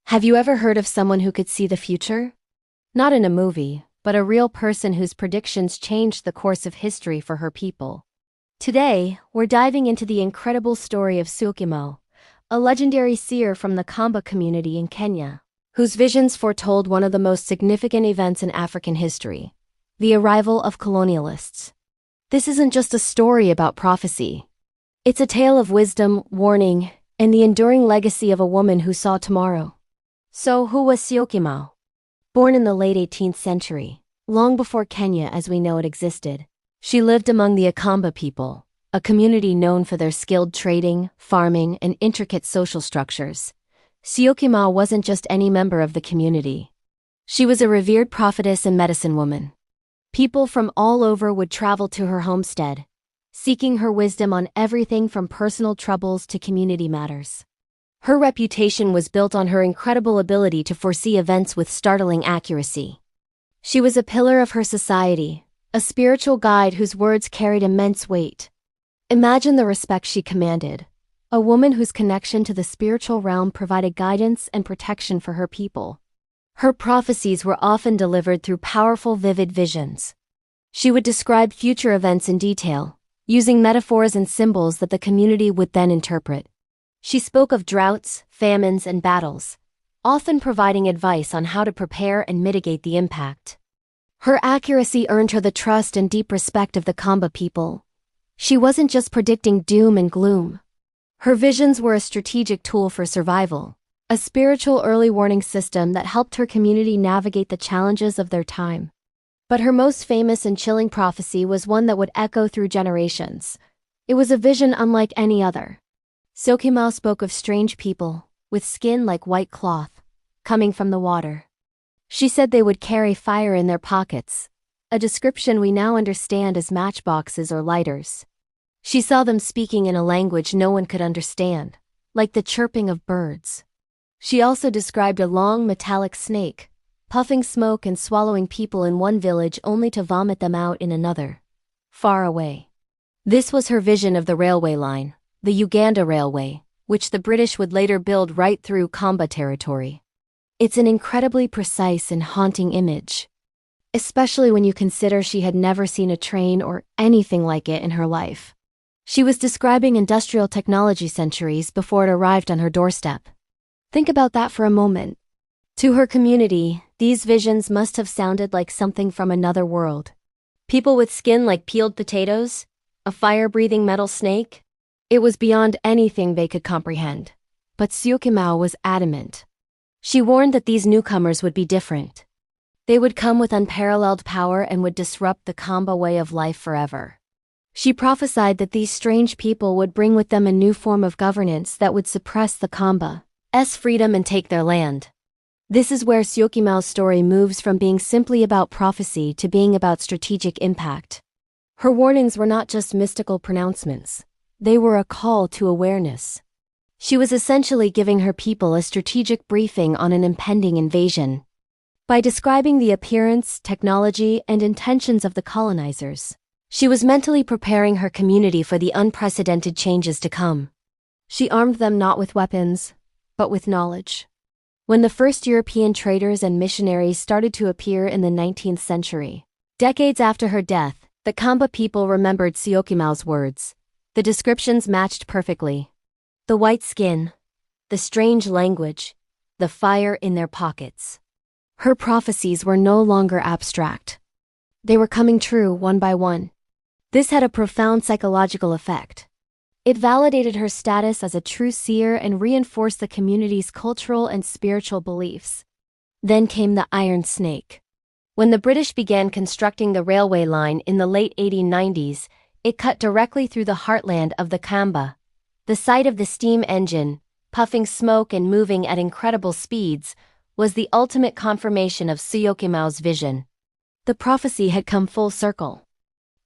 Have you ever heard of someone who could see the future? Not in a movie, but a real person whose predictions changed the course of history for her people. Today, we're diving into the incredible story of Syokimau, a legendary seer from the Kamba community in Kenya, whose visions foretold one of the most significant events in African history: the arrival of colonialists. This isn't just a story about prophecy. It's a tale of wisdom, warning, and the enduring legacy of a woman who saw tomorrow. So, who was Syokimau? Born in the late 18th century, long before Kenya as we know it existed, she lived among the Akamba people, a community known for their skilled trading, farming, and intricate social structures. Syokimau wasn't just any member of the community. She was a revered prophetess and medicine woman. People from all over would travel to her homestead, seeking her wisdom on everything from personal troubles to community matters. Her reputation was built on her incredible ability to foresee events with startling accuracy. She was a pillar of her society, a spiritual guide whose words carried immense weight. Imagine the respect she commanded, a woman whose connection to the spiritual realm provided guidance and protection for her people. Her prophecies were often delivered through powerful, vivid visions. She would describe future events in detail, using metaphors and symbols that the community would then interpret. She spoke of droughts, famines, and battles, often providing advice on how to prepare and mitigate the impact. Her accuracy earned her the trust and deep respect of the Kamba people. She wasn't just predicting doom and gloom. Her visions were a strategic tool for survival, a spiritual early warning system that helped her community navigate the challenges of their time. But her most famous and chilling prophecy was one that would echo through generations. It was a vision unlike any other. Syokimau spoke of strange people, with skin like white cloth, coming from the water. She said they would carry fire in their pockets, a description we now understand as matchboxes or lighters. She saw them speaking in a language no one could understand, like the chirping of birds. She also described a long metallic snake, puffing smoke and swallowing people in one village only to vomit them out in another, far away. This was her vision of the railway line, the Uganda Railway, which the British would later build right through Kamba territory. It's an incredibly precise and haunting image, especially when you consider she had never seen a train or anything like it in her life. She was describing industrial technology centuries before it arrived on her doorstep. Think about that for a moment. To her community, these visions must have sounded like something from another world. People with skin like peeled potatoes? A fire-breathing metal snake? It was beyond anything they could comprehend. But Syokimau was adamant. She warned that these newcomers would be different. They would come with unparalleled power and would disrupt the Kamba way of life forever. She prophesied that these strange people would bring with them a new form of governance that would suppress the Kamba's freedom and take their land. This is where Syokimau's story moves from being simply about prophecy to being about strategic impact. Her warnings were not just mystical pronouncements. They were a call to awareness. She was essentially giving her people a strategic briefing on an impending invasion. By describing the appearance, technology, and intentions of the colonizers, she was mentally preparing her community for the unprecedented changes to come. She armed them not with weapons, but with knowledge. When the first European traders and missionaries started to appear in the 19th century, decades after her death, the Kamba people remembered Syokimau's words. The descriptions matched perfectly. The white skin, the strange language, the fire in their pockets. Her prophecies were no longer abstract. They were coming true one by one. This had a profound psychological effect. It validated her status as a true seer and reinforced the community's cultural and spiritual beliefs. Then came the Iron Snake. When the British began constructing the railway line in the late 1890s, it cut directly through the heartland of the Kamba. The sight of the steam engine, puffing smoke and moving at incredible speeds, was the ultimate confirmation of Syokimau's vision. The prophecy had come full circle.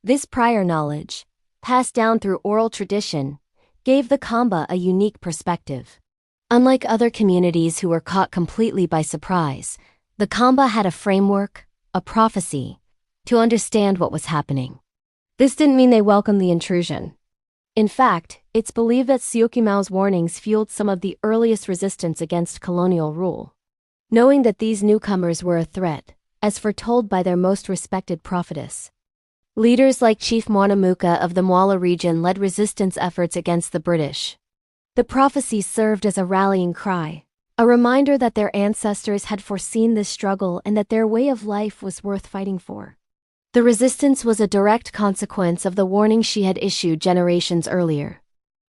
This prior knowledge, passed down through oral tradition, gave the Kamba a unique perspective. Unlike other communities who were caught completely by surprise, the Kamba had a framework, a prophecy, to understand what was happening. This didn't mean they welcomed the intrusion. In fact, it's believed that Syokimau's warnings fueled some of the earliest resistance against colonial rule. Knowing that these newcomers were a threat, as foretold by their most respected prophetess. Leaders like Chief Mwanamuka of the Mwala region led resistance efforts against the British. The prophecies served as a rallying cry, a reminder that their ancestors had foreseen this struggle and that their way of life was worth fighting for. The resistance was a direct consequence of the warning she had issued generations earlier.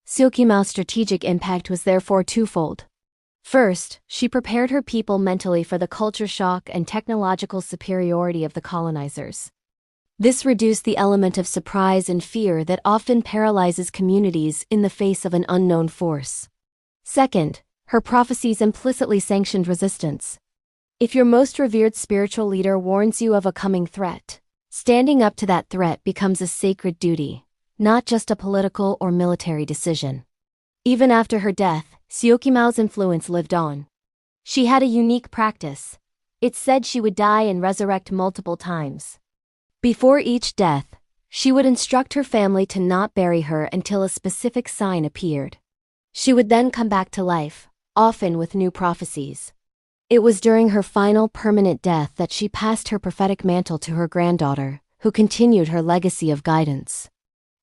Syokimau's strategic impact was therefore twofold. First, she prepared her people mentally for the culture shock and technological superiority of the colonizers. This reduced the element of surprise and fear that often paralyzes communities in the face of an unknown force. Second, her prophecies implicitly sanctioned resistance. If your most revered spiritual leader warns you of a coming threat, standing up to that threat becomes a sacred duty, not just a political or military decision. Even after her death, Syokimau's influence lived on. She had a unique practice. It's said she would die and resurrect multiple times. Before each death, she would instruct her family to not bury her until a specific sign appeared. She would then come back to life, often with new prophecies. It was during her final permanent death that she passed her prophetic mantle to her granddaughter, who continued her legacy of guidance.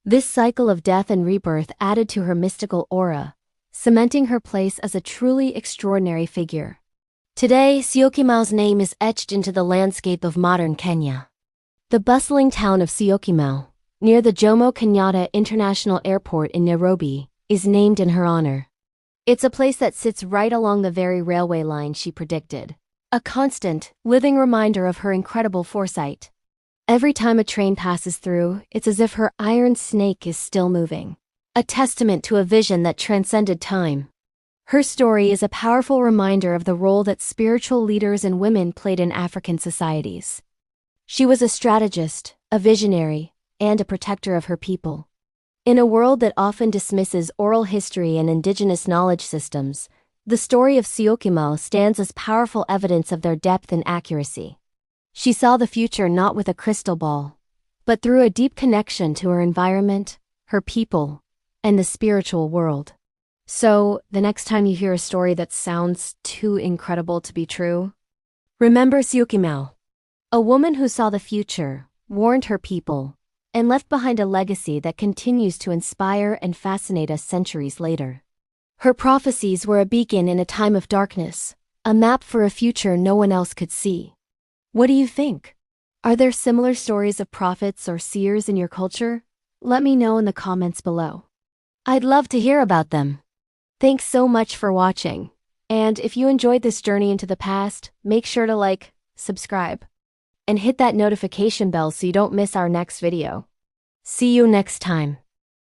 This cycle of death and rebirth added to her mystical aura, cementing her place as a truly extraordinary figure. Today, Syokimau's name is etched into the landscape of modern Kenya. The bustling town of Syokimau, near the Jomo Kenyatta International Airport in Nairobi, is named in her honor. It's a place that sits right along the very railway line she predicted. A constant, living reminder of her incredible foresight. Every time a train passes through, it's as if her iron snake is still moving. A testament to a vision that transcended time. Her story is a powerful reminder of the role that spiritual leaders and women played in African societies. She was a strategist, a visionary, and a protector of her people. In a world that often dismisses oral history and indigenous knowledge systems, the story of Syokimau stands as powerful evidence of their depth and accuracy. She saw the future not with a crystal ball, but through a deep connection to her environment, her people, and the spiritual world. So, the next time you hear a story that sounds too incredible to be true, remember Syokimau, a woman who saw the future, warned her people, and left behind a legacy that continues to inspire and fascinate us centuries later. Her prophecies were a beacon in a time of darkness, a map for a future no one else could see. What do you think? Are there similar stories of prophets or seers in your culture? Let me know in the comments below. I'd love to hear about them. Thanks so much for watching. And if you enjoyed this journey into the past, make sure to like, subscribe, and hit that notification bell so you don't miss our next video. See you next time.